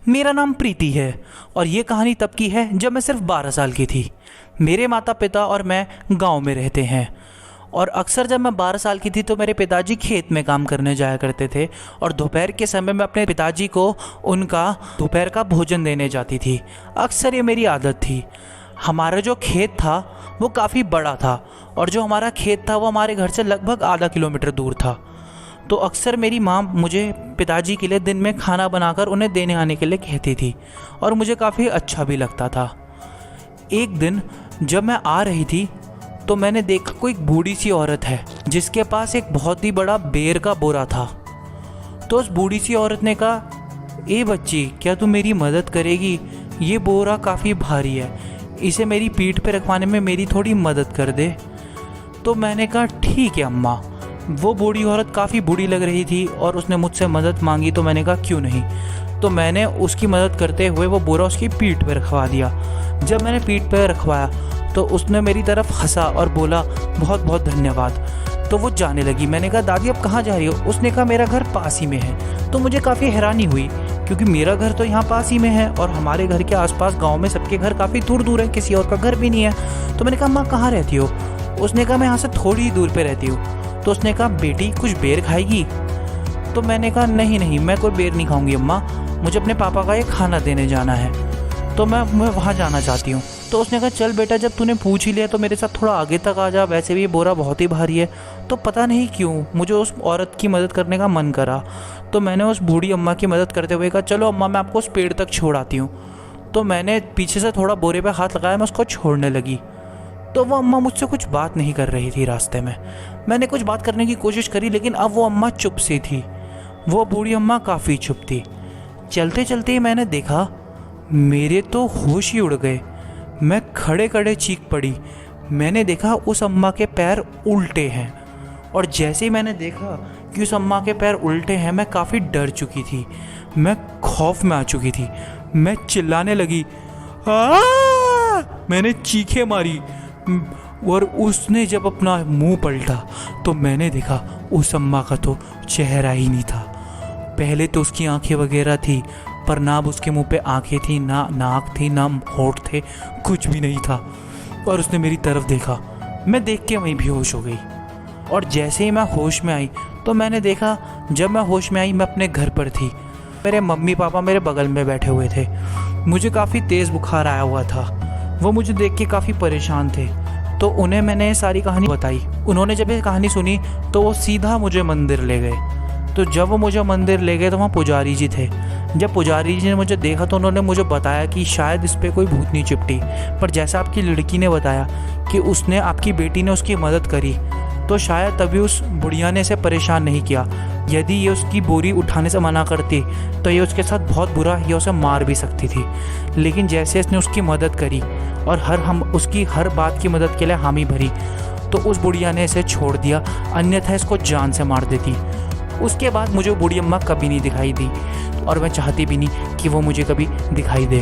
मेरा नाम प्रीति है और ये कहानी तब की है जब मैं सिर्फ 12 साल की थी। मेरे माता पिता और मैं गांव में रहते हैं और अक्सर जब मैं 12 साल की थी तो मेरे पिताजी खेत में काम करने जाया करते थे और दोपहर के समय में अपने पिताजी को उनका दोपहर का भोजन देने जाती थी। अक्सर ये मेरी आदत थी। हमारा जो खेत था वो काफ़ी बड़ा था और जो हमारा खेत था वो हमारे घर से लगभग आधा किलोमीटर दूर था। तो अक्सर मेरी माँ मुझे पिताजी के लिए दिन में खाना बनाकर उन्हें देने आने के लिए कहती थी और मुझे काफ़ी अच्छा भी लगता था। एक दिन जब मैं आ रही थी तो मैंने देखा कोई एक बूढ़ी सी औरत है जिसके पास एक बहुत ही बड़ा बेर का बोरा था। तो उस बूढ़ी सी औरत ने कहा, ए बच्ची, क्या तू मेरी मदद करेगी? ये बोरा काफ़ी भारी है, इसे मेरी पीठ पे रखवाने में मेरी थोड़ी मदद कर दे। तो मैंने कहा, ठीक है अम्मा। वो बूढ़ी औरत काफ़ी बूढ़ी लग रही थी और उसने मुझसे मदद मांगी तो मैंने कहा क्यों नहीं। तो मैंने उसकी मदद करते हुए वो बोरा उसकी पीठ पे रखवा दिया। जब मैंने पीठ पे रखवाया तो उसने मेरी तरफ हंसा और बोला, बहुत बहुत धन्यवाद। तो वो जाने लगी। मैंने कहा, दादी अब कहाँ जा रही हो? उसने कहा, मेरा घर पास ही में है। तो मुझे काफ़ी हैरानी हुई क्योंकि मेरा घर तो यहाँ पास ही में है और हमारे घर के आसपास गाँव में सबके घर काफ़ी दूर दूर है, किसी और का घर भी नहीं है। तो मैंने कहा, माँ कहाँ रहती हो? उसने कहा, मैं यहाँ से थोड़ी ही दूर पर रहती हूँ। तो उसने कहा, बेटी कुछ बेर खाएगी? तो मैंने कहा, नहीं नहीं, मैं कोई बेर नहीं खाऊंगी अम्मा, मुझे अपने पापा का ये खाना देने जाना है, तो मैं वहाँ जाना चाहती हूँ। तो उसने कहा, चल बेटा, जब तूने पूछ ही लिया तो मेरे साथ थोड़ा आगे तक आ जा, वैसे भी ये बोरा बहुत ही भारी है। तो पता नहीं क्यों मुझे उस औरत की मदद करने का मन करा। तो मैंने उस बूढ़ी अम्मा की मदद करते हुए कहा, चलो अम्मा, मैं आपको उस पेड़ तक छोड़ आती हूँ। तो मैंने पीछे से थोड़ा बोरे पर हाथ लगाया, मैं उसको छोड़ने लगी। तो वो अम्मा मुझसे कुछ बात नहीं कर रही थी। रास्ते में मैंने कुछ बात करने की कोशिश करी लेकिन अब वो अम्मा चुप सी थी। वो बूढ़ी अम्मा काफ़ी चुप थी। चलते चलते ही मैंने देखा मेरे तो होश ही उड़ गए। मैं खड़े खड़े चीख पड़ी। मैंने देखा उस अम्मा के पैर उल्टे हैं और जैसे ही मैंने देखा कि उस अम्मा के पैर उल्टे हैं, मैं काफ़ी डर चुकी थी, मैं खौफ में आ चुकी थी। मैं चिल्लाने लगी, मैंने चीखें मारी और उसने जब अपना मुंह पलटा तो मैंने देखा उस अम्मा का तो चेहरा ही नहीं था। पहले तो उसकी आंखें वगैरह थी पर ना उसके मुंह पे आंखें थी, ना नाक थी, ना होंठ थे, कुछ भी नहीं था। और उसने मेरी तरफ देखा। मैं देख के वहीं बेहोश हो गई। और जैसे ही मैं होश में आई तो मैंने देखा, जब मैं होश में आई मैं अपने घर पर थी। मेरे मम्मी पापा मेरे बगल में बैठे हुए थे। मुझे काफ़ी तेज़ बुखार आया हुआ था। वो मुझे देख के काफ़ी परेशान थे। तो उन्हें मैंने सारी कहानी बताई। उन्होंने जब ये कहानी सुनी तो वो सीधा मुझे मंदिर ले गए। तो जब वो मुझे मंदिर ले गए तो वहाँ पुजारी जी थे। जब पुजारी जी ने मुझे देखा तो उन्होंने मुझे बताया कि शायद इस पर कोई भूत नहीं चिपटी, पर जैसा आपकी लड़की ने बताया कि उसने, आपकी बेटी ने उसकी मदद करी, तो शायद तभी उस बुढ़िया ने इसे परेशान नहीं किया। यदि ये उसकी बोरी उठाने से मना करती तो ये उसके साथ बहुत बुरा, ये उसे मार भी सकती थी। लेकिन जैसे इसने उसकी मदद करी और हम उसकी हर बात की मदद के लिए हामी भरी तो उस बुढ़िया ने इसे छोड़ दिया, अन्यथा इसको जान से मार देती। उसके बाद मुझे वो बूढ़ी अम्मा कभी नहीं दिखाई दी और मैं चाहती भी नहीं कि वो मुझे कभी दिखाई दे।